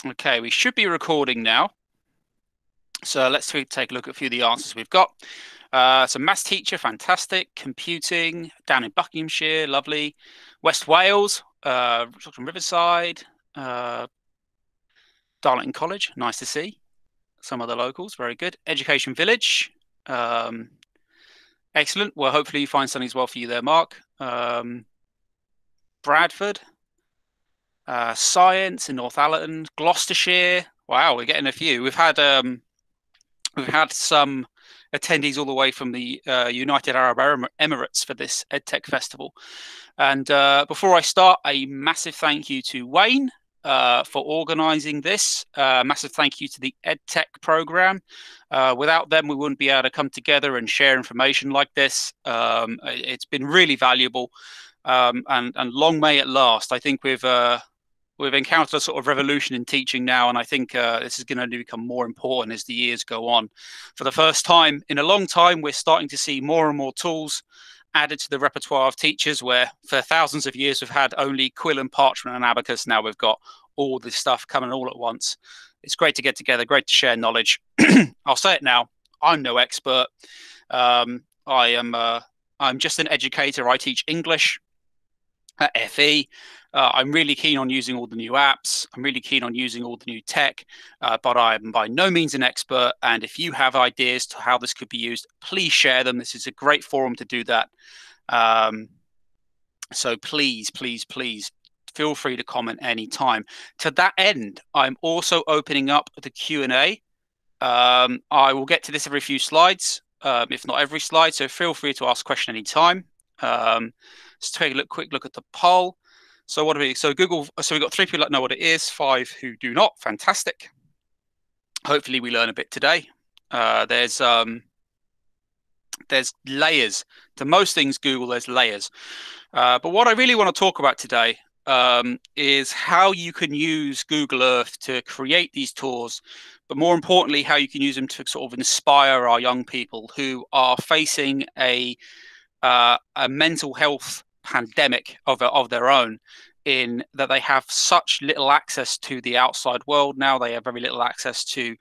Okay, we should be recording now. So let's take a look at a few of the answers we've got. So maths teacher, fantastic. Computing, down in Buckinghamshire, lovely. West Wales, Riverside, uh, Darlington College, nice to see. Some of the locals, very good. Education Village, um, excellent. Well, hopefully you find something as well for you there, Mark. Bradford, Science in Northallerton, Gloucestershire. Wow, we're getting a few. We've had some attendees all the way from the United Arab Emirates for this EdTech festival. And before I start, a massive thank you to Wayne for organising this. Massive thank you to the EdTech program. Without them, we wouldn't be able to come together and share information like this. It's been really valuable, and long may it last. I think we've encountered a sort of revolution in teaching now, and I think this is going to become more important as the years go on. For the first time in a long time, we're starting to see more and more tools added to the repertoire of teachers, where for thousands of years we've had only quill and parchment and abacus. Now we've got all this stuff coming all at once. It's great to get together, great to share knowledge. I'll say it now, I'm no expert. I'm just an educator. I teach English at FE. I'm really keen on using all the new apps. I'm really keen on using all the new tech, but I'm by no means an expert. And if you have ideas to how this could be used, please share them. This is a great forum to do that. So please, please, please feel free to comment anytime. To that end, I'm also opening up the Q&A. I will get to this every few slides, if not every slide. So feel free to ask a question anytime. Let's take a quick look at the poll. So what do we? So Google. So we've got 3 people that know what it is, 5 who do not. Fantastic. Hopefully we learn a bit today. There's layers to most things. Google, there's layers. But what I really want to talk about today is how you can use Google Earth to create these tours, but more importantly, how you can use them to sort of inspire our young people who are facing a mental health pandemic of their own, in that they have such little access to the outside world now. They have very little access to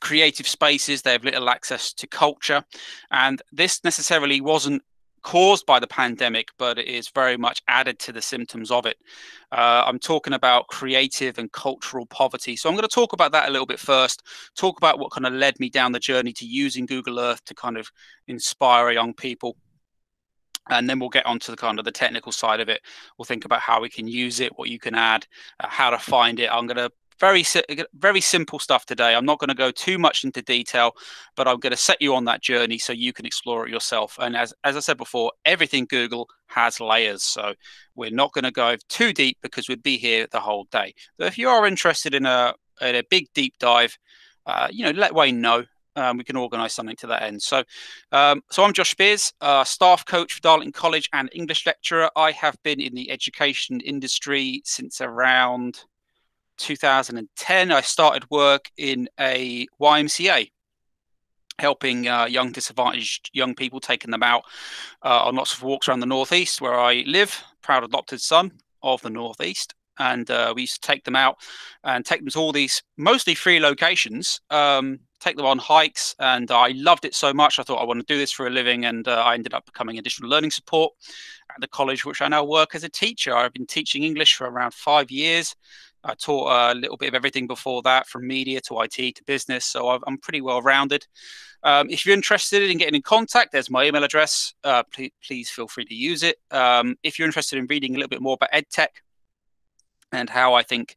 creative spaces. They have little access to culture. And this necessarily wasn't caused by the pandemic, but it is very much added to the symptoms of it. I'm talking about creative and cultural poverty. So I'm going to talk about that a little bit first, talk about what kind of led me down the journey to using Google Earth to kind of inspire young people. And then we'll get onto the kind of the technical side of it. We'll think about how we can use it, what you can add, how to find it. I'm going to very simple stuff today. I'm not going to go too much into detail, but I'm going to set you on that journey so you can explore it yourself. And as I said before, everything Google has layers. So we're not going to go too deep because we'd be here the whole day. So if you are interested in a big deep dive, let Wayne know. We can organise something to that end. So I'm Josh Spears, staff coach for Darlington College and English lecturer. I have been in the education industry since around 2010. I started work in a YMCA, helping young disadvantaged young people, taking them out on lots of walks around the Northeast where I live, proud adopted son of the Northeast. And we used to take them out and take them to all these mostly free locations, take them on hikes. And I loved it so much. I thought I want to do this for a living. And I ended up becoming additional learning support at the college, which I now work as a teacher. I've been teaching English for around 5 years. I taught a little bit of everything before that, from media to IT to business. So I'm pretty well rounded. If you're interested in getting in contact, there's my email address. Please feel free to use it. If you're interested in reading a little bit more about EdTech, and how I think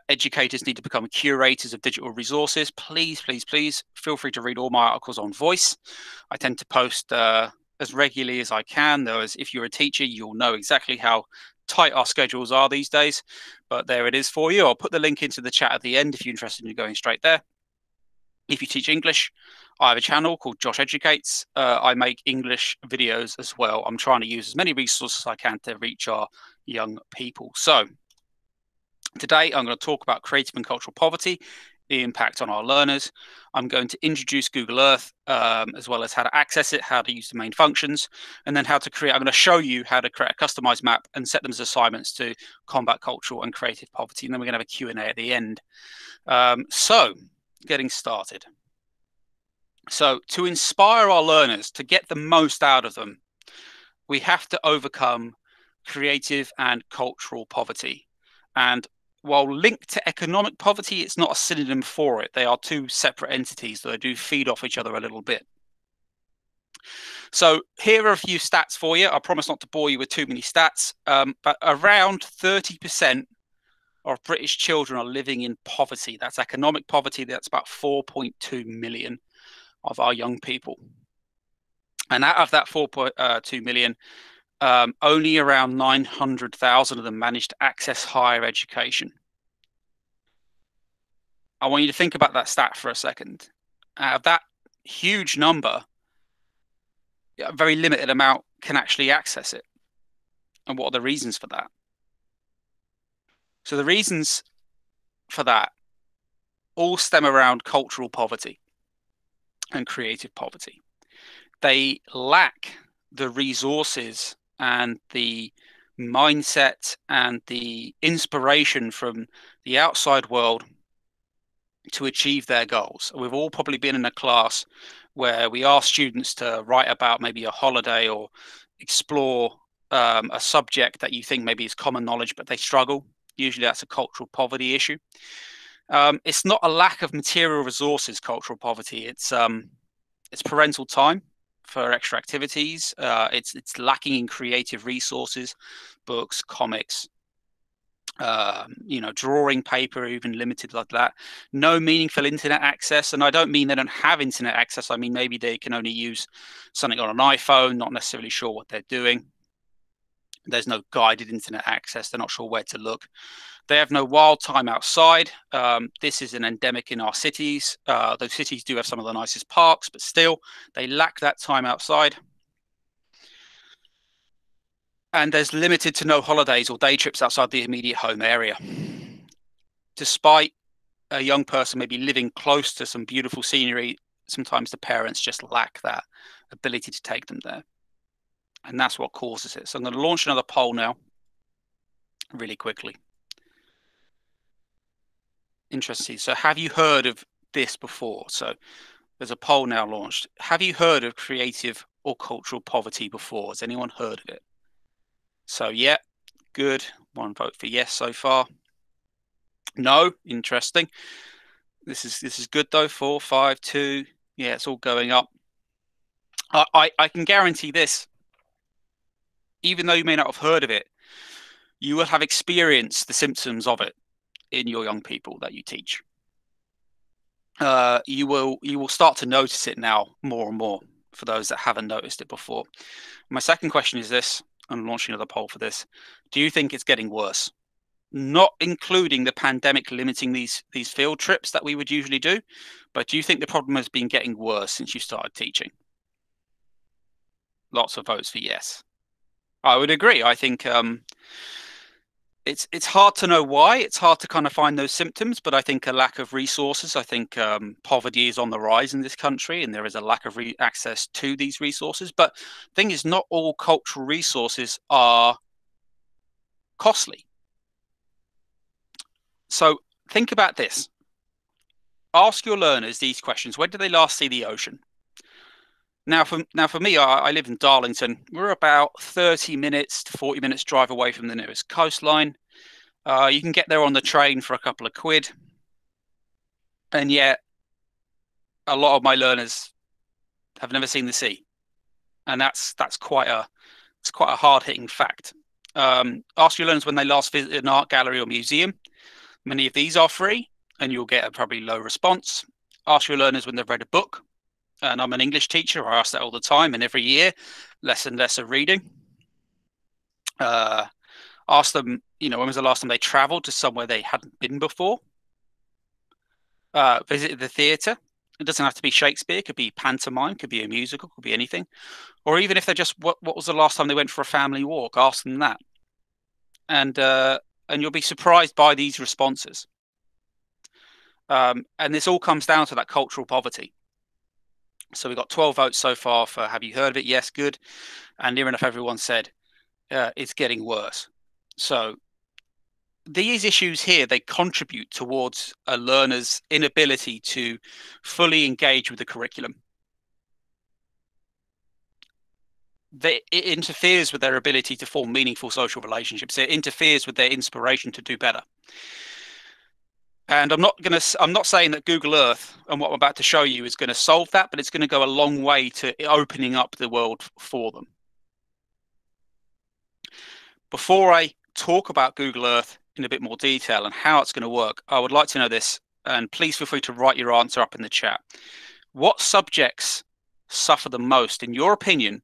educators need to become curators of digital resources, please, please, please feel free to read all my articles on Voice. I tend to post as regularly as I can, though, as if you're a teacher, you'll know exactly how tight our schedules are these days. But there it is for you. I'll put the link into the chat at the end if you're interested in going straight there. If you teach English, I have a channel called Josh Educates. I make English videos as well. I'm trying to use as many resources as I can to reach our young people. So today, I'm going to talk about creative and cultural poverty the impact on our learners. I'm going to introduce Google Earth, as well as how to access it, how to use the main functions, and then how to create. I'm going to show you how to create a customized map and set them as assignments to combat cultural and creative poverty. And then we're going to have a Q&A at the end. So getting started. So to inspire our learners, to get the most out of them, we have to overcome creative and cultural poverty. And while linked to economic poverty, it's not a synonym for it. They are two separate entities, though they do feed off each other a little bit. So here are a few stats for you. I promise not to bore you with too many stats, but around 30% of British children are living in poverty. That's economic poverty. That's about 4.2 million of our young people. And out of that 4.2 million, only around 900,000 of them managed to access higher education. I want you to think about that stat for a second. Out of that huge number, a very limited amount can actually access it. And what are the reasons for that? So the reasons for that all stem around cultural poverty and creative poverty. They lack the resources and the mindset and the inspiration from the outside world to achieve their goals. We've all probably been in a class where we ask students to write about maybe a holiday or explore a subject that you think maybe is common knowledge, but they struggle. Usually that's a cultural poverty issue. It's not a lack of material resources, cultural poverty. It's parental time for extra activities. It's lacking in creative resources, books, comics, drawing paper, even limited like that. No meaningful internet access. And I don't mean they don't have internet access. I mean, maybe they can only use something on an iPhone, not necessarily sure what they're doing. There's no guided internet access. They're not sure where to look. They have no wild time outside. This is an endemic in our cities. Those cities do have some of the nicest parks, but still, they lack that time outside. And there's limited to no holidays or day trips outside the immediate home area. Despite a young person maybe living close to some beautiful scenery, sometimes the parents just lack that ability to take them there. And that's what causes it. So I'm going to launch another poll now, really quickly. Interesting. So have you heard of this before? So there's a poll now launched. Have you heard of creative or cultural poverty before? Has anyone heard of it? So yeah, good. One vote for yes so far. No, interesting. This is good though. 4, 5, 2. Yeah, it's all going up. I can guarantee this. Even though you may not have heard of it, you will have experienced the symptoms of it in your young people that you teach. You will start to notice it now more and more for those that haven't noticed it before. My second question is this. I'm launching another poll for this. Do you think it's getting worse? Not including the pandemic limiting these field trips that we would usually do, but do you think the problem has been getting worse since you started teaching? Lots of votes for yes. I would agree. I think it's hard to know why. It's hard to kind of find those symptoms, but I think a lack of resources. I think poverty is on the rise in this country, and there is a lack of access to these resources. But the thing is, not all cultural resources are costly. So think about this. Ask your learners these questions. When did they last see the ocean? Now, for me, I live in Darlington. We're about 30 minutes to 40 minutes drive away from the nearest coastline. You can get there on the train for a couple of quid. And yet, a lot of my learners have never seen the sea. And that's quite a hard-hitting fact. Ask your learners when they last visited an art gallery or museum. Many of these are free, and you'll get a probably low response. Ask your learners when they've read a book. And I'm an English teacher. I ask that all the time, and every year, less and less are reading. Ask them, when was the last time they traveled to somewhere they hadn't been before? Visited the theatre. It doesn't have to be Shakespeare. It could be pantomime. Could be a musical. Could be anything. Or even if they're just, what was the last time they went for a family walk? Ask them that. And you'll be surprised by these responses. And this all comes down to that cultural poverty. So we got 12 votes so far for have you heard of it? Yes, good. And near enough everyone said it's getting worse. So these issues here, they contribute towards a learner's inability to fully engage with the curriculum. It interferes with their ability to form meaningful social relationships. It interferes with their inspiration to do better. And I'm not saying that Google Earth and what I'm about to show you is going to solve that, but it's going to go a long way to opening up the world for them. Before I talk about Google Earth in a bit more detail and how it's going to work, I would like to know this, and please feel free to write your answer up in the chat. What subjects suffer the most, in your opinion,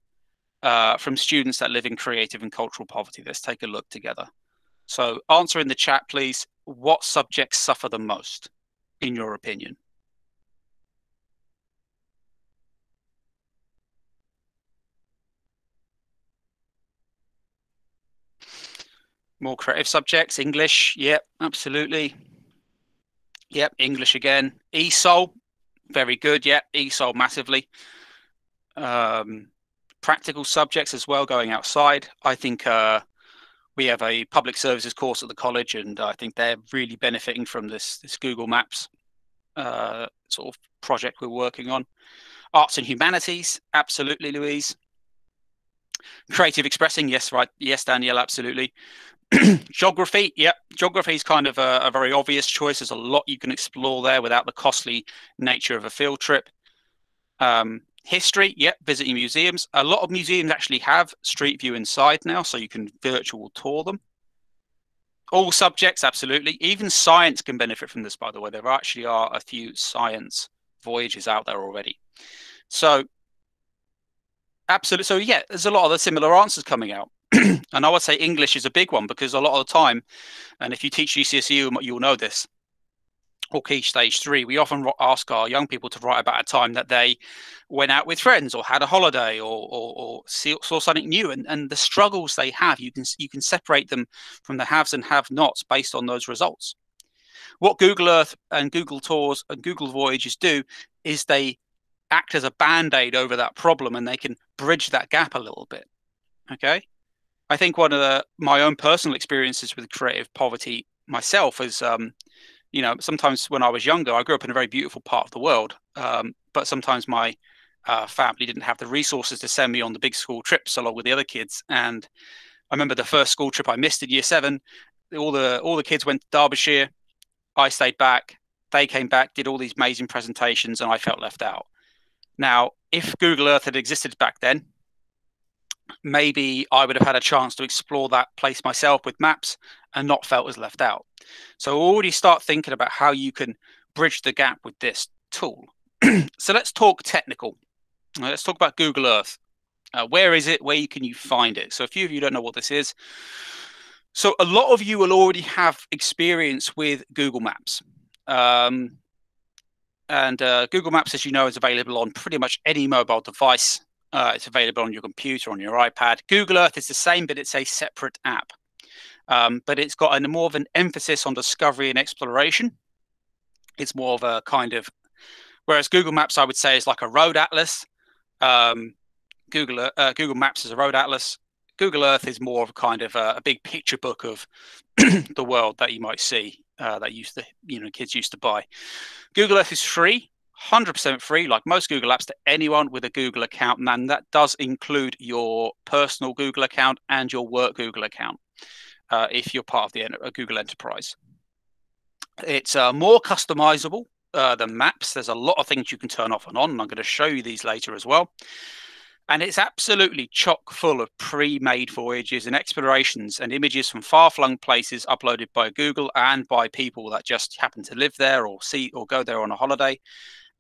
from students that live in creative and cultural poverty? Let's take a look together. So answer in the chat, please. What subjects suffer the most, in your opinion? More creative subjects, English. Yep, absolutely. Yep, English again. ESOL, very good. Yep, ESOL massively. Practical subjects as well, going outside. I think we have a public services course at the college, and I think they're really benefiting from this Google Maps sort of project we're working on. Arts and humanities, absolutely, Louise. Creative expressing, yes, right. Yes, Danielle, absolutely. Geography, yep. Geography is kind of a very obvious choice. There's a lot you can explore there without the costly nature of a field trip. History, yep. Visiting museums. A lot of museums actually have Street View inside now, so you can virtual tour them. All subjects, absolutely. Even science can benefit from this, by the way. There actually are a few science voyages out there already. So, absolutely. So, yeah, there's a lot of the similar answers coming out. And I would say English is a big one, because a lot of the time, and if you teach GCSE, you'll know this, or Key Stage 3, we often ask our young people to write about a time that they went out with friends or had a holiday or saw something new, and the struggles they have. You can separate them from the haves and have-nots based on those results. What Google Earth and Google Tours and Google Voyages do is they act as a band-aid over that problem, and they can bridge that gap a little bit. Okay. I think one of my own personal experiences with creative poverty myself is, sometimes when I was younger, I grew up in a very beautiful part of the world, but sometimes my family didn't have the resources to send me on the big school trips along with the other kids. And I remember the first school trip I missed in year 7. All the kids went to Derbyshire. I stayed back. They came back, did all these amazing presentations, and I felt left out. Now, if Google Earth had existed back then, maybe I would have had a chance to explore that place myself with maps and not felt as left out. So already start thinking about how you can bridge the gap with this tool. So let's talk technical. Let's talk about Google Earth. Where is it? Where can you find it? So a few of you don't know what this is. So a lot of you will already have experience with Google Maps. And Google Maps, as you know, is available on pretty much any mobile device. It's available on your computer, on your iPad. Google Earth is the same, but it's a separate app. But it's got more of an emphasis on discovery and exploration. It's more of a kind of, whereas Google Maps, I would say, is like a road atlas. Google Maps is a road atlas. Google Earth is more of a kind of a big picture book of the world that you might see that kids used to buy. Google Earth is free. 100% free, like most Google apps, to anyone with a Google account, and that does include your personal Google account and your work Google account if you're part of the Google Enterprise. It's more customizable than Maps. There's a lot of things you can turn off and on, and I'm going to show you these later as well. And it's absolutely chock full of pre-made voyages and explorations and images from far-flung places uploaded by Google and by people that just happen to live there or go there on a holiday.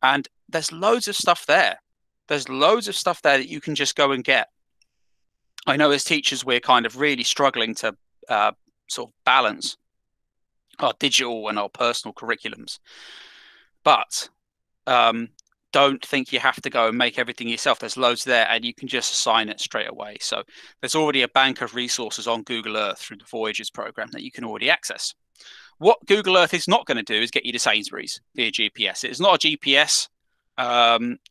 And there's loads of stuff there. There's loads of stuff there that you can just go and get. I know as teachers, we're kind of really struggling to sort of balance our digital and our personal curriculums. But don't think you have to go and make everything yourself. There's loads there, and you can just assign it straight away. So there's already a bank of resources on Google Earth through the Voyages program that you can already access. What Google Earth is not going to do is get you to Sainsbury's via GPS. It is not a GPS.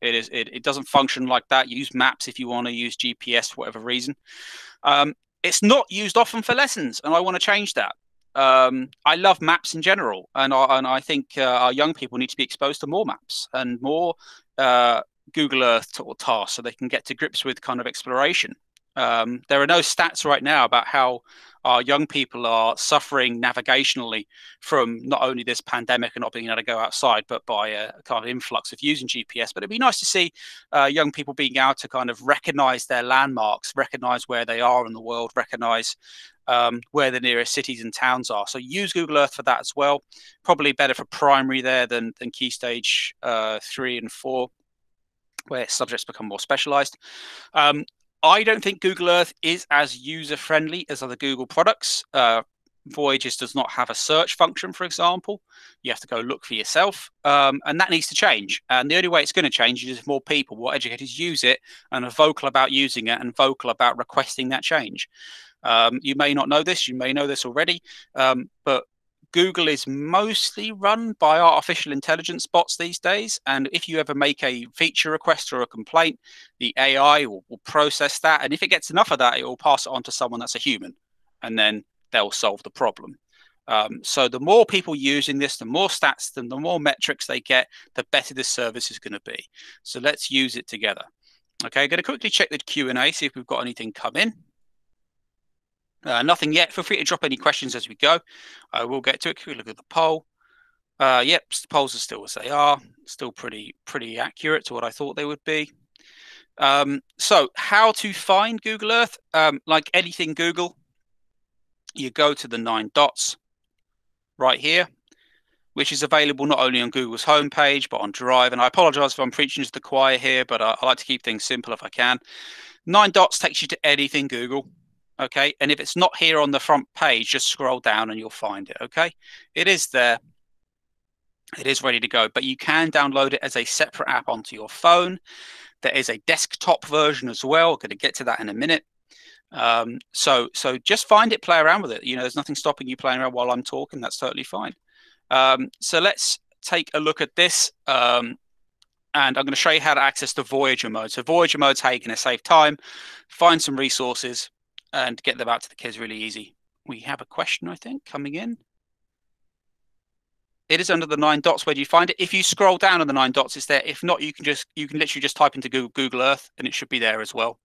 It doesn't function like that. Use maps if you want to use GPS for whatever reason. It's not used often for lessons, and I want to change that. I love maps in general, and I think our young people need to be exposed to more maps and more Google Earth or tasks, so they can get to grips with kind of exploration. There are no stats right now about how our young people are suffering navigationally from not only this pandemic and not being able to go outside, but by a kind of influx of using GPS. But it'd be nice to see young people being able to kind of recognize their landmarks, recognize where they are in the world, recognize where the nearest cities and towns are. So use Google Earth for that as well. Probably better for primary there than Key Stage 3 and 4, where subjects become more specialized. I don't think Google Earth is as user-friendly as other Google products. Voyages does not have a search function, for example. You have to go look for yourself, and that needs to change. And the only way it's going to change is if more people, more educators use it and are vocal about using it and vocal about requesting that change. You may not know this, you may know this already, but Google is mostly run by artificial intelligence bots these days. And if you ever make a feature request or a complaint, the AI will process that. And if it gets enough of that, it will pass it on to someone that's a human, and then they'll solve the problem. So the more people using this, the more stats, the more metrics they get, the better this service is going to be. So let's use it together. Okay, I'm going to quickly check the Q&A, see if we've got anything come in. Nothing yet. Feel free to drop any questions as we go. I will get to it. Quick look at the poll. Yep, the polls are still as they are. Still pretty accurate to what I thought they would be. So how to find Google Earth? Like anything Google, you go to the 9 dots right here, which is available not only on Google's homepage, but on Drive. And I apologize if I'm preaching to the choir here, but I like to keep things simple if I can. 9 dots takes you to anything Google. Okay, and if it's not here on the front page, just scroll down and you'll find it. Okay, it is there. It is ready to go, but you can download it as a separate app onto your phone. There is a desktop version as well. I'm going to get to that in a minute. So just find it, play around with it. You know, there's nothing stopping you playing around while I'm talking. That's totally fine. So let's take a look at this. And I'm going to show you how to access the Voyager mode. So Voyager mode is how you're going to save time, find some resources, and get them out to the kids really easy. We have a question, I think, coming in. It is under the 9 dots. Where do you find it? If you scroll down on the 9 dots, it's there. If not, you can literally just type into Google Earth, and it should be there as well.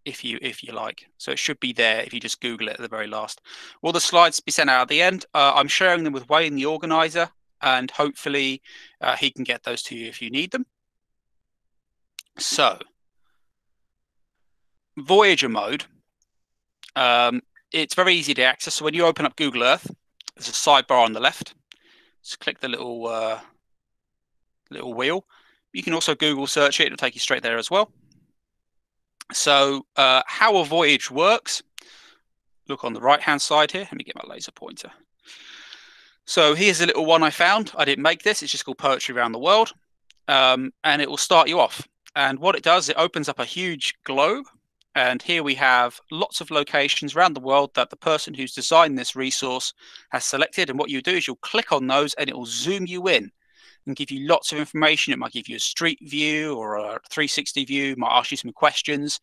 If you like. So it should be there if you just Google it at the very last. Will the slides be sent out at the end? I'm sharing them with Wayne, the organizer, and hopefully he can get those to you if you need them. So Voyager mode, it's very easy to access. So when you open up Google Earth, there's a sidebar on the left. Just click the little wheel. You can also Google search it. It'll take you straight there as well. So how a voyage works, look on the right-hand side here. Let me get my laser pointer. So here's a little one I found. I didn't make this. It's just called Poetry Around the World. And it will start you off. And what it does, it opens up a huge globe. And here we have lots of locations around the world that the person who's designed this resource has selected. And what you do is you'll click on those and it will zoom you in and give you lots of information. It might give you a street view or a 360 view, might ask you some questions.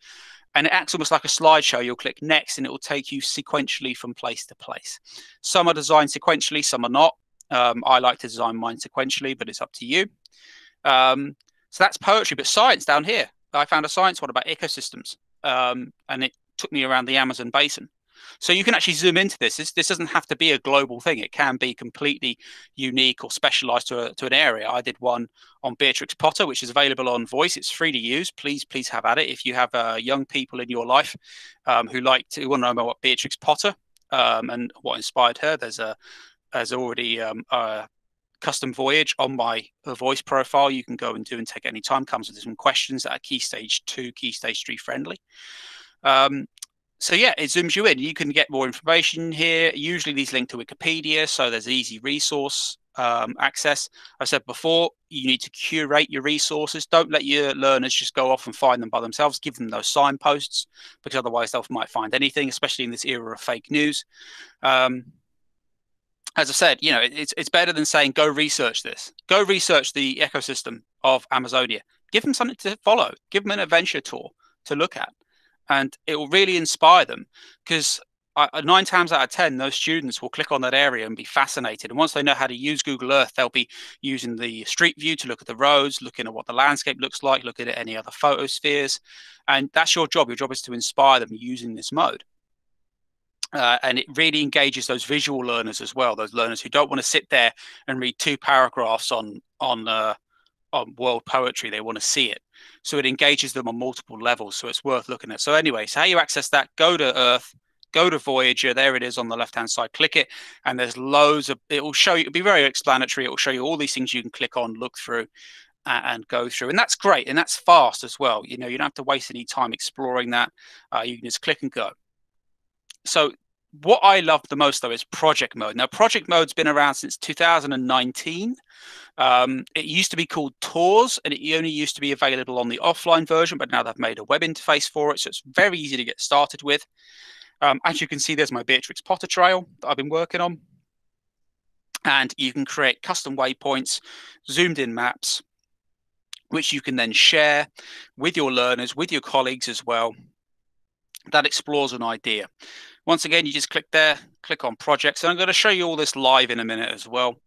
And it acts almost like a slideshow. You'll click next and it will take you sequentially from place to place. Some are designed sequentially, some are not. I like to design mine sequentially, but it's up to you. So that's poetry, but science down here. I found a science one about ecosystems. And it took me around the Amazon basin. So you can actually zoom into this. This doesn't have to be a global thing. It can be completely unique or specialized to an area. I did one on Beatrix Potter, which is available on Voice. It's free to use. Please have at it. If you have young people in your life who want to know about Beatrix Potter and what inspired her, there's already a custom voyage on my Voice profile. You can go and do and take any time. Comes with some questions that are Key Stage 2, Key Stage 3 friendly. So yeah, it zooms you in. You can get more information here. Usually these link to Wikipedia, so there's easy resource access. I said before, you need to curate your resources. Don't let your learners just go off and find them by themselves. Give them those signposts, because otherwise they might find anything, especially in this era of fake news. as I said, it's better than saying go research this. Go research the ecosystem of Amazonia. Give them something to follow. Give them an adventure tour to look at, and it will really inspire them. Because 9 times out of 10, those students will click on that area and be fascinated. And once they know how to use Google Earth, they'll be using the street view to look at the roads, looking at what the landscape looks like, looking at any other photospheres. And that's your job. Your job is to inspire them using this mode. And it really engages those visual learners as well. Those learners who don't want to sit there and read 2 paragraphs on world poetry. They want to see it. So it engages them on multiple levels. So it's worth looking at. So anyway, so how you access that? Go to Earth, go to Voyager. There it is on the left-hand side. Click it, and there's loads of. It will show you. It'll be very explanatory. It will show you all these things you can click on, look through, and go through. And that's great, and that's fast as well. You don't have to waste any time exploring that. You can just click and go. So what I love the most, though, is project mode. Now, project mode's been around since 2019. It used to be called Tours, and it only used to be available on the offline version, but now they've made a web interface for it, so it's very easy to get started with. As you can see, there's my Beatrix Potter trail that I've been working on. And you can create custom waypoints, zoomed in maps, which you can then share with your learners, with your colleagues as well. That explores an idea. Once again, you just click there, click on projects. And I'm going to show you all this live in a minute as well,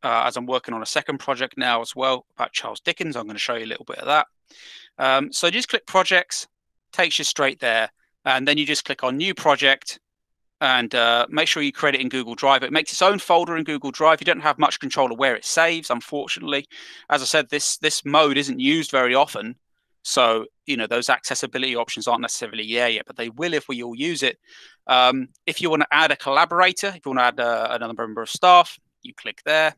as I'm working on a second project now as well about Charles Dickens. I'm going to show you a little bit of that. So just click projects, takes you straight there. And then you just click on new project and make sure you create it in Google Drive. It makes its own folder in Google Drive. You don't have much control of where it saves, unfortunately. As I said, this mode isn't used very often. So, those accessibility options aren't necessarily there yet, but they will if we all use it. If you want to add a collaborator, if you want to add another member of staff, you click there.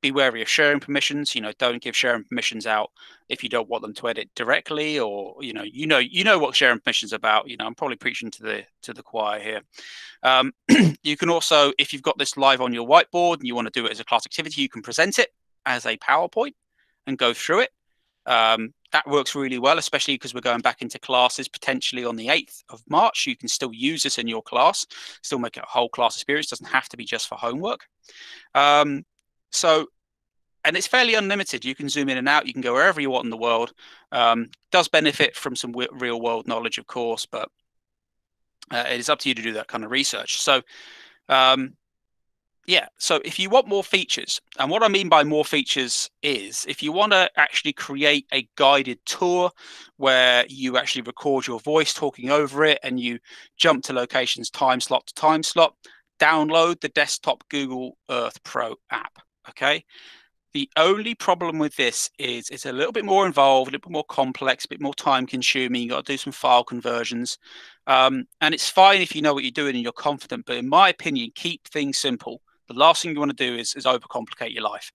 Be wary of sharing permissions. Don't give sharing permissions out if you don't want them to edit directly, or you know what sharing permissions about. I'm probably preaching to the choir here. You can also, if you've got this live on your whiteboard and you want to do it as a class activity, you can present it as a PowerPoint and go through it. That works really well, especially because we're going back into classes potentially on the 8th of March. You can still use this in your class, still make it a whole class experience. It doesn't have to be just for homework. And it's fairly unlimited. You can zoom in and out. You can go wherever you want in the world. Does benefit from some real world knowledge, of course, but it is up to you to do that kind of research. So, yeah, so if you want more features, and what I mean by more features is if you want to actually create a guided tour where you actually record your voice talking over it and you jump to locations time slot to time slot, download the desktop Google Earth Pro app, okay? The only problem with this is it's a little bit more involved, a little bit more complex, a bit more time consuming. You got to do some file conversions. And it's fine if you know what you're doing and you're confident, but in my opinion, keep things simple. The last thing you want to do is overcomplicate your life.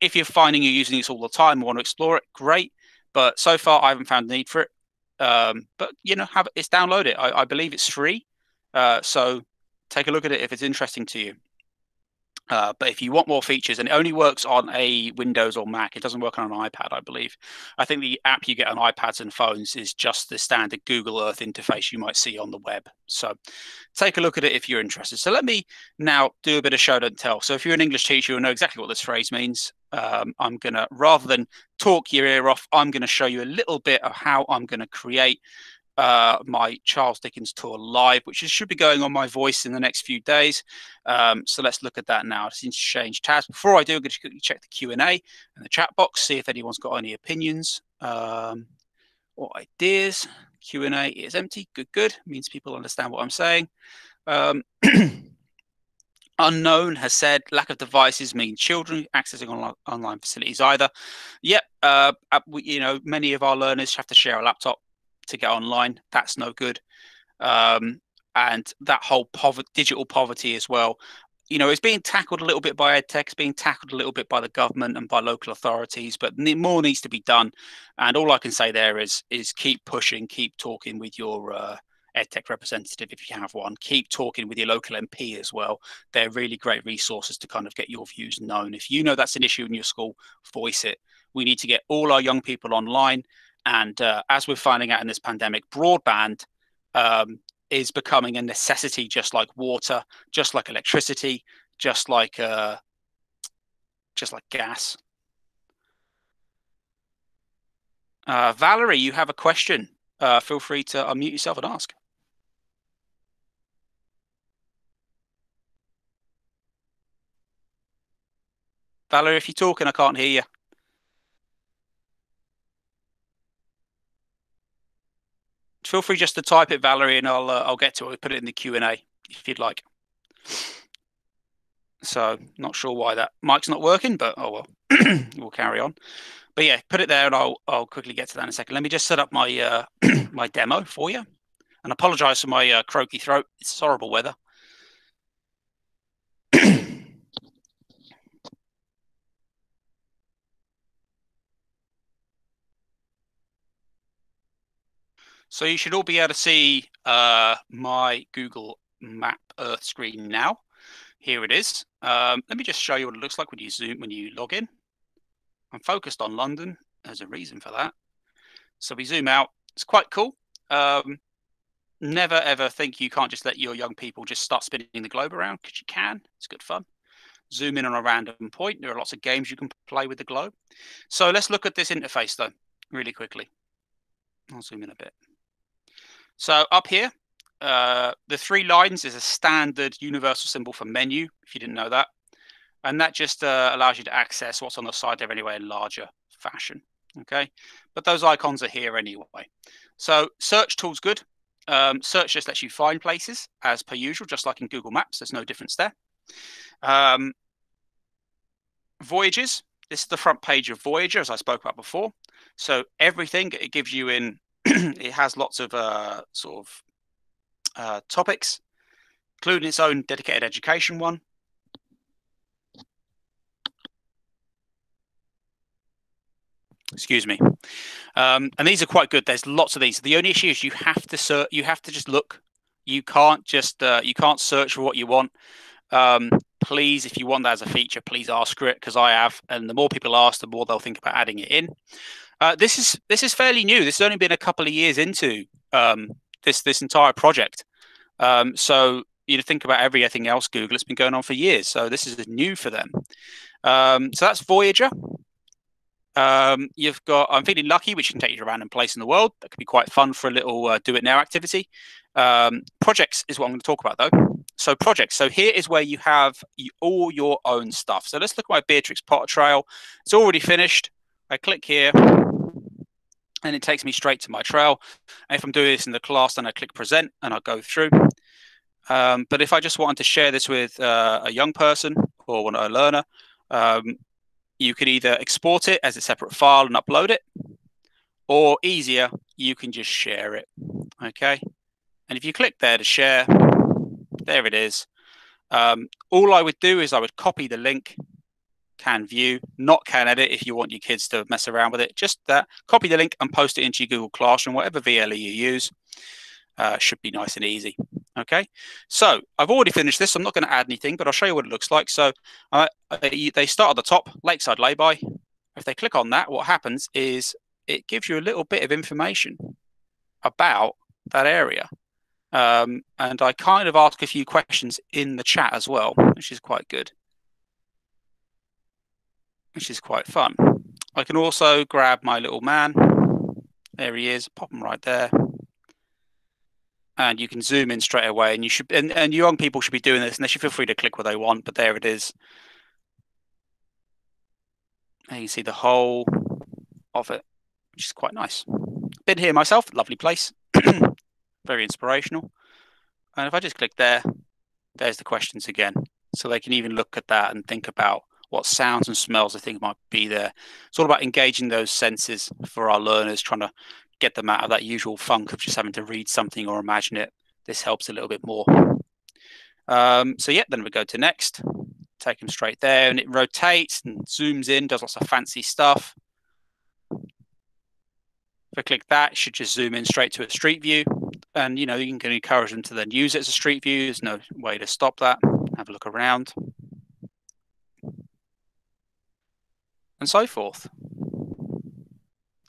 If you're finding you're using this all the time and want to explore it, great. But so far, I haven't found the need for it. But it's download it. I believe it's free. So take a look at it if it's interesting to you. But if you want more features, and it only works on a Windows or Mac, it doesn't work on an iPad, I believe. I think the app you get on iPads and phones is just the standard Google Earth interface you might see on the web. So take a look at it if you're interested. So let me now do a bit of show don't tell. So if you're an English teacher, you'll know exactly what this phrase means. I'm going to, rather than talk your ear off, I'm going to show you a little bit of how I'm going to create my Charles Dickens tour live, which should be going on my voice in the next few days. So let's look at that now. I just need to change tabs. Before I do, I'm going to quickly check the Q&A and the chat box, see if anyone's got any opinions or ideas. Q&A is empty. Good. Means people understand what I'm saying. Unknown has said lack of devices mean children accessing online facilities either. Yep. Many of our learners have to share a laptop to get online. That's no good. And that whole digital poverty as well, it's being tackled a little bit by edtech, it's being tackled a little bit by the government and by local authorities, but more needs to be done. And all I can say there is keep pushing, keep talking with your edtech representative if you have one. Keep talking with your local MP as well. They're really great resources to kind of get your views known. If you know that's an issue in your school, voice it. We need to get all our young people online. And as we're finding out in this pandemic, broadband is becoming a necessity, just like water, just like electricity, just like gas. Valerie, you have a question. Feel free to unmute yourself and ask. Valerie, if you're talking, I can't hear you. Feel free just to type it, Valerie, and I'll get to it. I'll put it in the Q&A if you'd like. So not sure why that mic's not working, but oh well, we'll carry on. But yeah, put it there, and I'll quickly get to that in a second. Let me just set up my my demo for you, and apologise for my croaky throat. It's horrible weather. So you should all be able to see my Google Map Earth screen now. Here it is. Let me just show you what it looks like when you log in. I'm focused on London. There's a reason for that. So we zoom out. It's quite cool. Never ever think you can't just let your young people just start spinning the globe around, because you can. It's good fun. Zoom in on a random point. There are lots of games you can play with the globe. So let's look at this interface though, really quickly. I'll zoom in a bit. So up here, the 3 lines is a standard universal symbol for menu, if you didn't know that. And that just allows you to access what's on the side there anyway in larger fashion. Okay, but those icons are here anyway. So search tool's good. Search just lets you find places as per usual, just like in Google Maps. There's no difference there. Voyages. This is the front page of Voyager, as I spoke about before. So everything it gives you in, it has lots of topics, including its own dedicated education one. Excuse me. And these are quite good. There's lots of these. The only issue is you have to search. You have to just look. You can't just you can't search for what you want. Please, if you want that as a feature, please ask for it, because I have, and the more people ask, the more they'll think about adding it in. This is fairly new. This has only been a couple of years into this entire project. So you think about everything else Google, it's been going on for years. So this is new for them. So that's Voyager. You've got I'm Feeling Lucky, which can take you to a random place in the world. That could be quite fun for a little do it now activity. Projects is what I'm going to talk about though. So projects. So here is where you have all your own stuff. So let's look at my Beatrix Potter trail. It's already finished. I click here and it takes me straight to my trail. And if I'm doing this in the class, then I click present and I'll go through. But if I just wanted to share this with a young person or a learner, you could either export it as a separate file and upload it, or easier, you can just share it. Okay. And if you click there to share, there it is. All I would do is I would copy the link, can view, not can edit if you want your kids to mess around with it. Just that, copy the link and post it into your Google Classroom, whatever VLE you use. Should be nice and easy. Okay, so I've already finished this. I'm not going to add anything, but I'll show you what it looks like. So they start at the top, Lakeside Lay-by. If they click on that, what happens is it gives you a little bit of information about that area. And I kind of ask a few questions in the chat as well, which is quite good, which is quite fun. I can also grab my little man. There he is, pop him right there. And you can zoom in straight away, and you should, and young people should be doing this, and they should feel free to click what they want, but there it is. And you see the whole of it, which is quite nice. Been here myself, lovely place, very inspirational. And if I just click there, there's the questions again. So they can even look at that and think about what sounds and smells they think might be there. It's all about engaging those senses for our learners, trying to get them out of that usual funk of just having to read something or imagine it. This helps a little bit more. So yeah, then we go to next. Take them straight there, and it rotates and zooms in, does lots of fancy stuff. If I click that, it should just zoom in straight to a street view. And, you know, you can encourage them to then use it as a street view. There's no way to stop that. Have a look around. And so forth.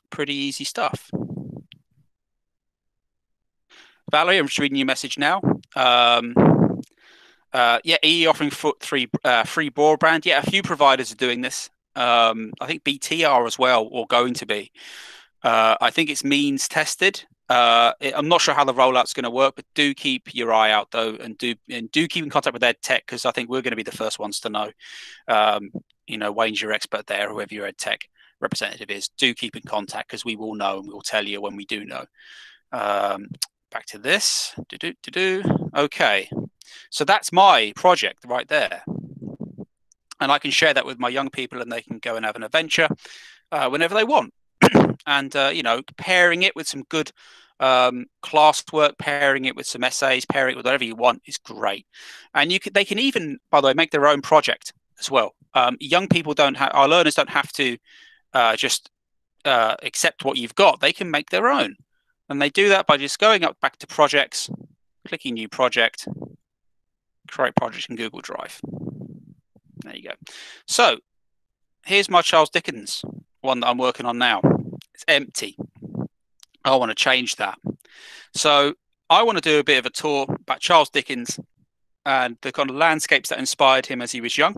Pretty easy stuff. Valerie, I'm just reading your message now. Yeah, EE offering free broadband. Yeah, a few providers are doing this. I think BT are as well, or going to be. I think it's means tested. I'm not sure how the rollout's going to work, but do keep your eye out though, and do keep in contact with edtech, because I think we're going to be the first ones to know. Wayne's your expert there, whoever your edtech representative is. Do keep in contact, because we will know and we'll tell you when we do know. Back to this. Okay, so that's my project right there, and I can share that with my young people, and they can go and have an adventure whenever they want. And pairing it with some good classwork, pairing it with some essays, pairing it with whatever you want is great. And they can even, by the way, make their own project as well. Young people our learners don't have to just accept what you've got. They can make their own. And they do that by just going up back to projects, clicking new project, create project in Google Drive. There you go. So here's my Charles Dickens one that I'm working on now. It's empty. I want to change that. So I want to do a bit of a tour about Charles Dickens and the kind of landscapes that inspired him as he was young.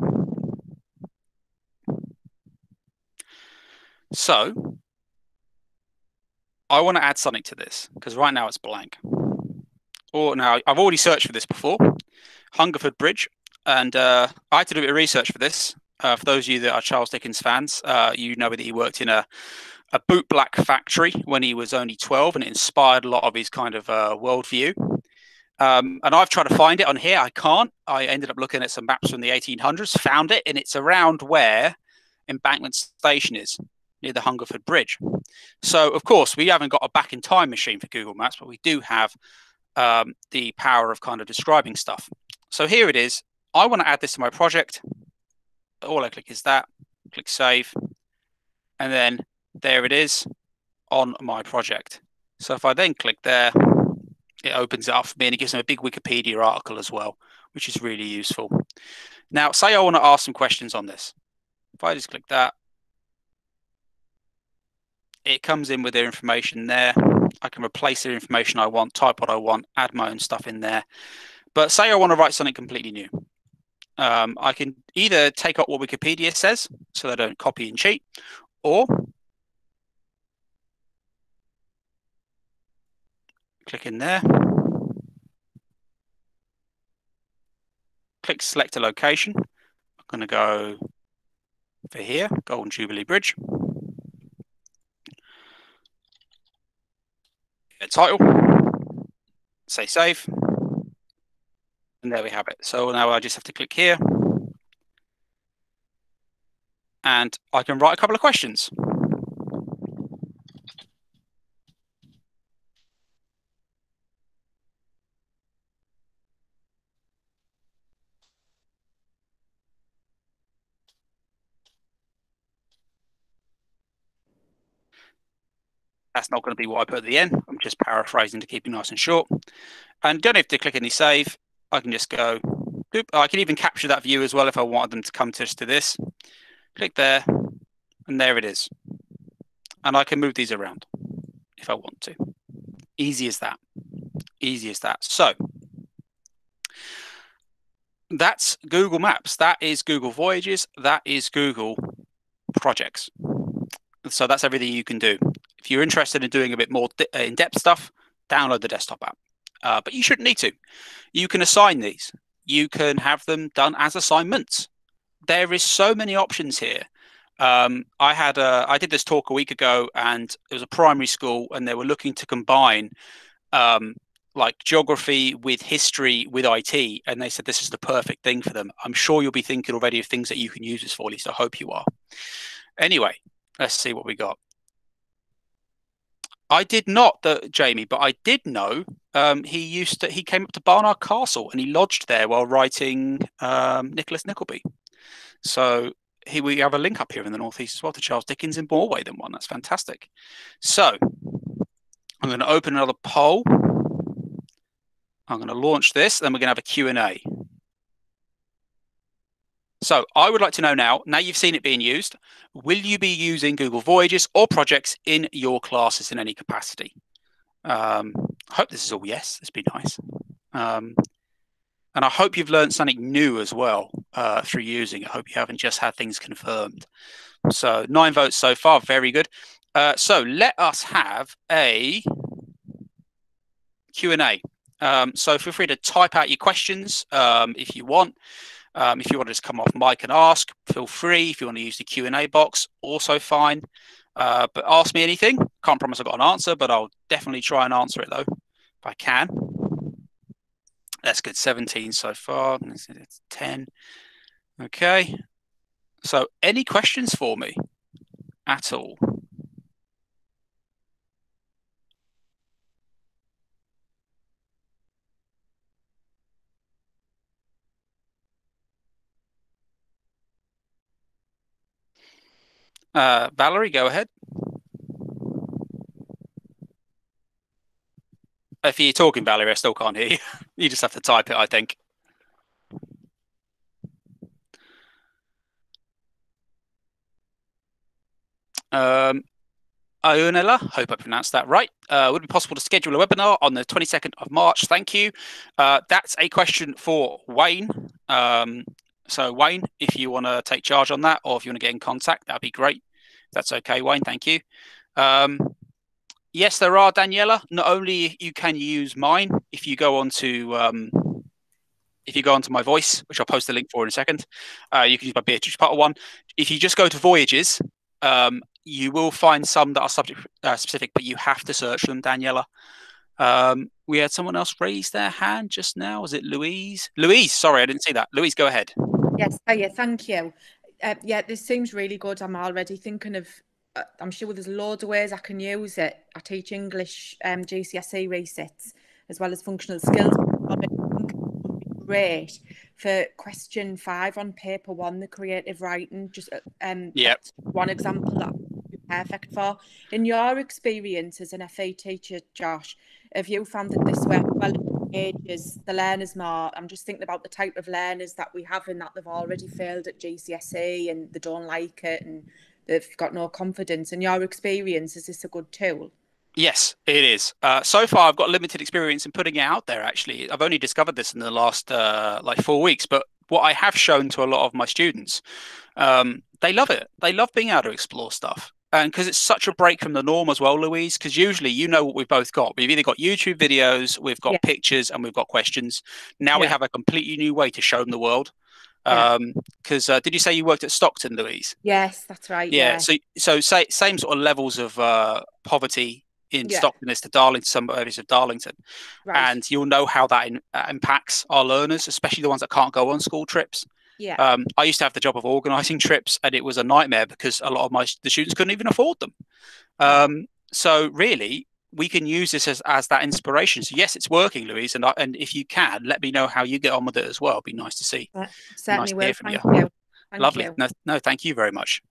So I want to add something to this, because right now it's blank. Or now I've already searched for this before, Hungerford Bridge, and I had to do a bit of research for this. For those of you that are Charles Dickens fans, you know that he worked in a bootblack factory when he was only 12, and it inspired a lot of his kind of worldview. And I've tried to find it on here. I can't. I ended up looking at some maps from the 1800s, found it, and it's around where Embankment Station is, near the Hungerford Bridge. So, of course, we haven't got a back-in-time machine for Google Maps, but we do have the power of kind of describing stuff. So here it is. I want to add this to my project. All I click is that, click Save, and then there it is on my project. So if I then click there, it opens it up for me, and it gives me a big Wikipedia article as well, which is really useful. Now, say I want to ask some questions on this. If I just click that, it comes in with their information there. I can replace the information I want, type what I want, add my own stuff in there. But say I want to write something completely new. I can either take up what Wikipedia says, so they don't copy and cheat, or click in there, click select a location. I'm going to go for here, Golden Jubilee Bridge. Title, say save, and there we have it. So now I just have to click here, and I can write a couple of questions. That's not going to be what I put at the end. I'm just paraphrasing to keep it nice and short. And don't have to click any save. I can just go, I can even capture that view as well if I wanted them to come just to this. Click there, and there it is. And I can move these around if I want to. Easy as that. Easy as that. So that's Google Maps. That is Google Voyages. That is Google Projects. So that's everything you can do. If you're interested in doing a bit more in-depth stuff, download the desktop app. But you shouldn't need to. You can assign these. You can have them done as assignments. There is so many options here. I did this talk a week ago, and it was a primary school, and they were looking to combine like geography with history with IT, and they said this is the perfect thing for them. I'm sure you'll be thinking already of things that you can use this for, at least I hope you are. Anyway, let's see what we got. I did not, Jamie, but I did know he came up to Barnard Castle, and he lodged there while writing Nicholas Nickleby. So here we have a link up here in the northeast as well to Charles Dickens in more way than one. That's fantastic. So I'm going to open another poll. I'm going to launch this, then we're going to have a Q&A. So I would like to know now you've seen it being used, will you be using Google Voyages or projects in your classes in any capacity? I hope this is all yes. It's been nice. And I hope you've learned something new as well through using it. I hope you haven't just had things confirmed. So 9 votes so far. Very good. So let us have a Q&A. So feel free to type out your questions if you want. If you want to just come off mic and ask, feel free. If you want to use the Q&A box, also fine. But ask me anything. Can't promise I've got an answer, but I'll definitely try and answer it though, if I can. That's good. 17 so far. It's 10. Okay. So any questions for me at all? Valerie, go ahead. If you're talking, Valerie, I still can't hear you. You just have to type it, I think. Ionella, hope I pronounced that right. Would it be possible to schedule a webinar on the 22nd of March? Thank you. That's a question for Wayne. So Wayne, if you want to take charge on that, or if you want to get in contact, that'd be great. That's okay, Wayne. Thank you. Yes, there are, Daniela. Not only you can use mine, if you go onto my voice, which I'll post the link for in a second, you can use my Beatrice Potter one. If you just go to Voyages, you will find some that are subject specific, but you have to search them, Daniela. We had someone else raise their hand just now. Was it Louise? Louise, sorry, I didn't see that. Louise, go ahead. Yes, yeah, thank you. Yeah, this seems really good. I'm already thinking of, I'm sure there's loads of ways I can use it. I teach English GCSE resets as well as functional skills. Great for question 5 on paper 1, the creative writing. Just that's one example that would be perfect for. In your experience as an FE teacher, Josh, have you found that this works well? Ages the learners more? I'm just thinking about the type of learners that we have, in that they've already failed at GCSE and they don't like it and they've got no confidence. In your experience, is this a good tool? Yes, it is. So far, I've got limited experience in putting it out there, actually. I've only discovered this in the last like 4 weeks, but what I have shown to a lot of my students, they love it. They love being able to explore stuff. And because it's such a break from the norm as well, Louise, because usually you know what we've both got. We've either got YouTube videos, we've got pictures, and we've got questions. Now we have a completely new way to show them the world. Because did you say you worked at Stockton, Louise? Yes, that's right. Yeah. So same sort of levels of poverty in Stockton as to Darlington, some areas of Darlington, and you'll know how that impacts our learners, especially the ones that can't go on school trips. I used to have the job of organising trips, and it was a nightmare because a lot of the students couldn't even afford them. So really, we can use this as that inspiration. So yes, it's working, Louise, and if you can, let me know how you get on with it as well. It'd be nice to see. Certainly will. Thank you. Lovely. No, thank you very much.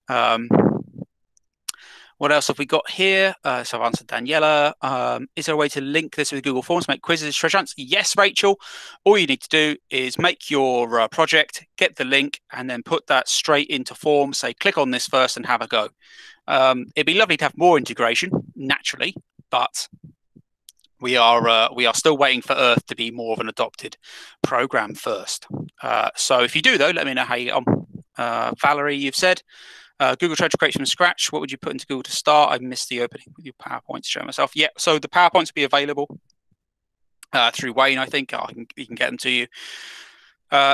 What else have we got here? So I've answered Daniela. Is there a way to link this with Google Forms, make quizzes, treasure hunts? Yes, Rachel. All you need to do is make your project, get the link, and then put that straight into Forms. Say, click on this first and have a go. It'd be lovely to have more integration, naturally, but we are still waiting for Earth to be more of an adopted program first. So if you do, though, let me know how you get on. Valerie, you've said. Google tries to create from scratch. What would you put into Google to start? I missed the opening with your PowerPoint to show myself. Yeah, so the PowerPoints will be available through Wayne, I think. He can get them to you.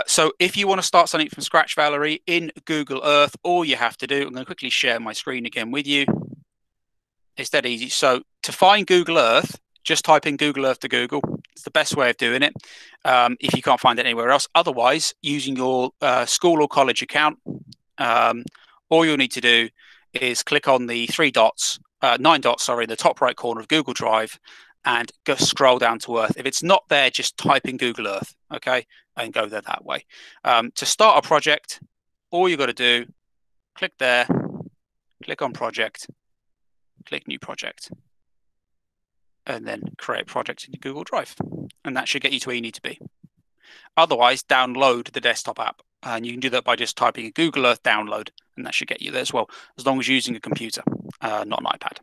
So if you want to start something from scratch, Valerie, in Google Earth, all you have to do, I'm going to quickly share my screen again with you. It's that easy. So to find Google Earth, just type in Google Earth to Google. It's the best way of doing it if you can't find it anywhere else. Otherwise, using your school or college account, all you'll need to do is click on the 9 dots, in the top right corner of Google Drive, and go scroll down to Earth. If it's not there, just type in Google Earth, okay, and go there that way. To start a project, all you've got to do, click there, click on project, click new project, and then create project in Google Drive. And that should get you to where you need to be. Otherwise, download the desktop app. And you can do that by just typing in Google Earth download, and that should get you there as well, as long as you're using a computer, not an iPad.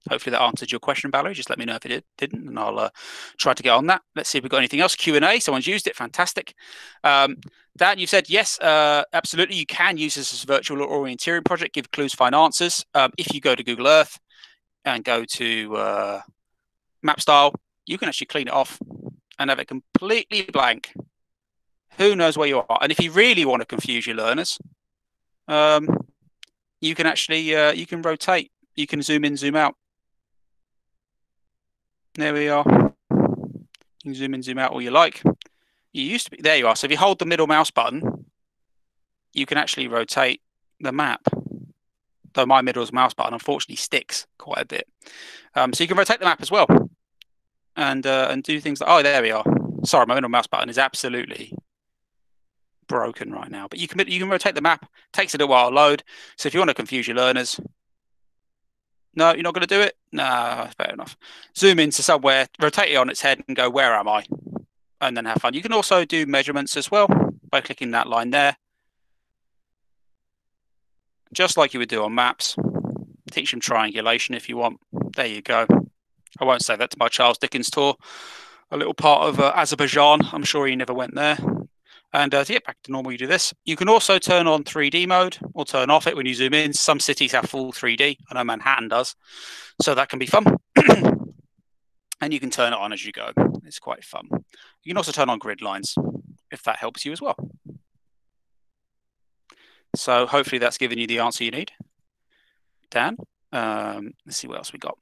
Hopefully that answered your question, Valerie. Just let me know if it didn't, and I'll try to get on that. Let's see if we've got anything else. Q&A. Someone's used it. Fantastic. Dan, you've said yes, absolutely. You can use this as a virtual or orienteering project. Give clues, find answers. If you go to Google Earth and go to map style, you can actually clean it off and have it completely blank. Who knows where you are? And if you really want to confuse your learners, you can actually you can rotate. You can zoom in, zoom out. There we are. You can zoom in, zoom out all you like. You used to be, there you are. So if you hold the middle mouse button, you can actually rotate the map. Though my middle mouse button unfortunately sticks quite a bit. So you can rotate the map as well. And do things like, oh, there we are. Sorry, my middle mouse button is absolutely broken right now. But you can rotate the map. Takes a little while to load. So if you want to confuse your learners, no, you're not going to do it? No, fair enough. Zoom into somewhere, rotate it on its head and go, where am I? And then have fun. You can also do measurements as well by clicking that line there. Just like you would do on maps. Teach them triangulation if you want. There you go. I won't say that to my Charles Dickens tour. A little part of Azerbaijan. I'm sure he never went there. And to get back to normal, you do this. You can also turn on 3D mode or turn off it when you zoom in. Some cities have full 3D. I know Manhattan does. So that can be fun. And you can turn it on as you go. It's quite fun. You can also turn on grid lines if that helps you as well. So hopefully that's given you the answer you need. Dan, let's see what else we got.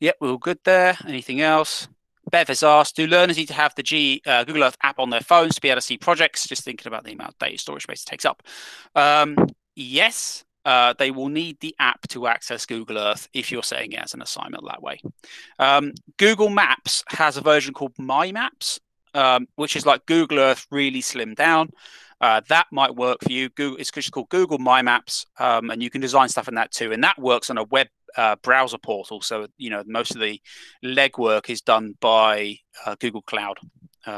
Yep, we're all good there. Anything else? Bev has asked, do learners need to have the Google Earth app on their phones to be able to see projects? Just thinking about the amount of data storage space it takes up. Yes, they will need the app to access Google Earth if you're setting it as an assignment that way. Google Maps has a version called My Maps, which is like Google Earth really slimmed down. That might work for you. It's just called Google My Maps, and you can design stuff in that too. And that works on a web browser portal. So, you know, most of the legwork is done by Google Cloud,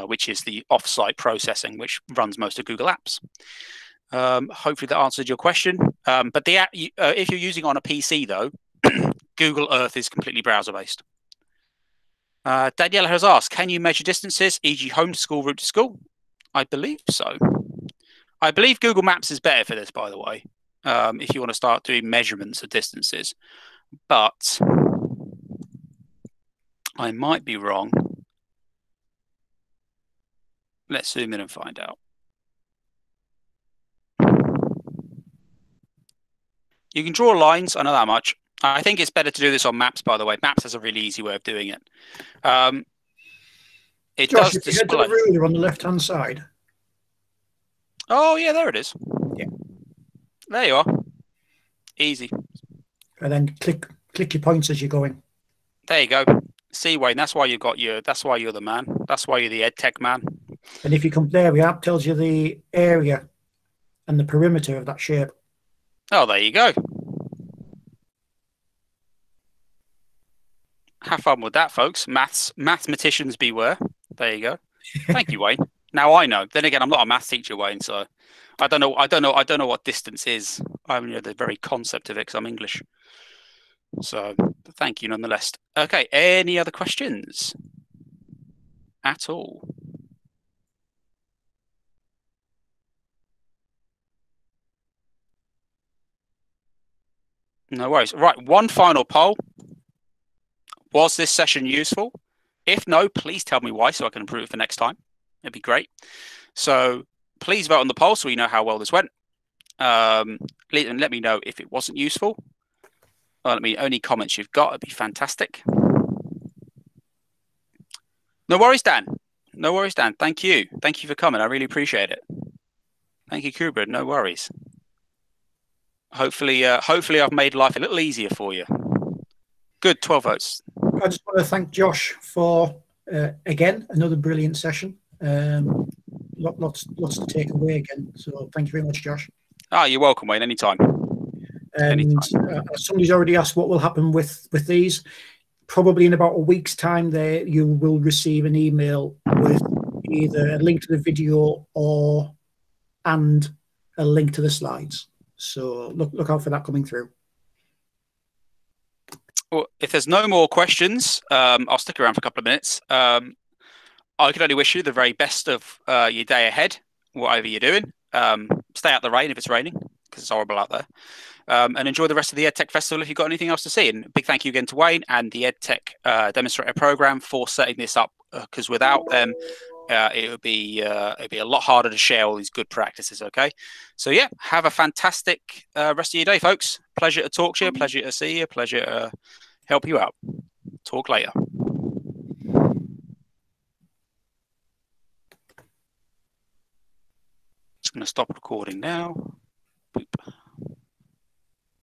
which is the offsite processing, which runs most of Google Apps. Hopefully that answered your question. But the app, if you're using it on a PC, though, Google Earth is completely browser-based. Daniela has asked, can you measure distances, e.g. home to school, route to school? I believe so. I believe Google Maps is better for this, by the way, if you want to start doing measurements of distances. But I might be wrong. Let's zoom in and find out. You can draw lines, I know that much. I think it's better to do this on Maps, by the way. Maps has a really easy way of doing it. It Josh, does if you head to the ruler on the left-hand side. Oh, yeah, there it is. Yeah. There you are. Easy. And then click your points as you're going. There you go. See, Wayne, that's why you've got that's why you're the man. That's why you're the edtech man. And if you compare, the app tells you the area and the perimeter of that shape. Oh, there you go. Have fun with that, folks. Mathematicians beware. There you go. Thank you, Wayne. Now I know. Then again, I'm not a maths teacher, Wayne, so I don't know what distance is. I mean, the very concept of it, because I'm English. So thank you nonetheless. Okay, any other questions at all? No worries. Right, one final poll. Was this session useful? If no, please tell me why so I can improve it for next time. It'd be great. So please vote on the poll so we know how well this went. And let me know if it wasn't useful. Any comments you've got, it'd be fantastic. No worries, Dan. No worries, Dan. Thank you. Thank you for coming. I really appreciate it. Thank you, Kubra. No worries. Hopefully I've made life a little easier for you. Good, 12 votes. I just want to thank Josh for, again, another brilliant session. Lots to take away again. So thank you very much, Josh. Ah, you're welcome, Wayne. Anytime. And somebody's already asked what will happen with these. Probably in about a week's time, there you will receive an email with either a link to the video and a link to the slides. So look out for that coming through. Well, if there's no more questions, I'll stick around for a couple of minutes. I can only wish you the very best of your day ahead, whatever you're doing. Stay out the rain if it's raining, because it's horrible out there. And enjoy the rest of the EdTech Festival if you've got anything else to see. And big thank you again to Wayne and the EdTech Demonstrator Program for setting this up, because without them, it would be a lot harder to share all these good practices. Okay, so yeah, have a fantastic rest of your day, folks. Pleasure to talk to you, pleasure to see you, pleasure to help you out. Talk later. Just going to stop recording now.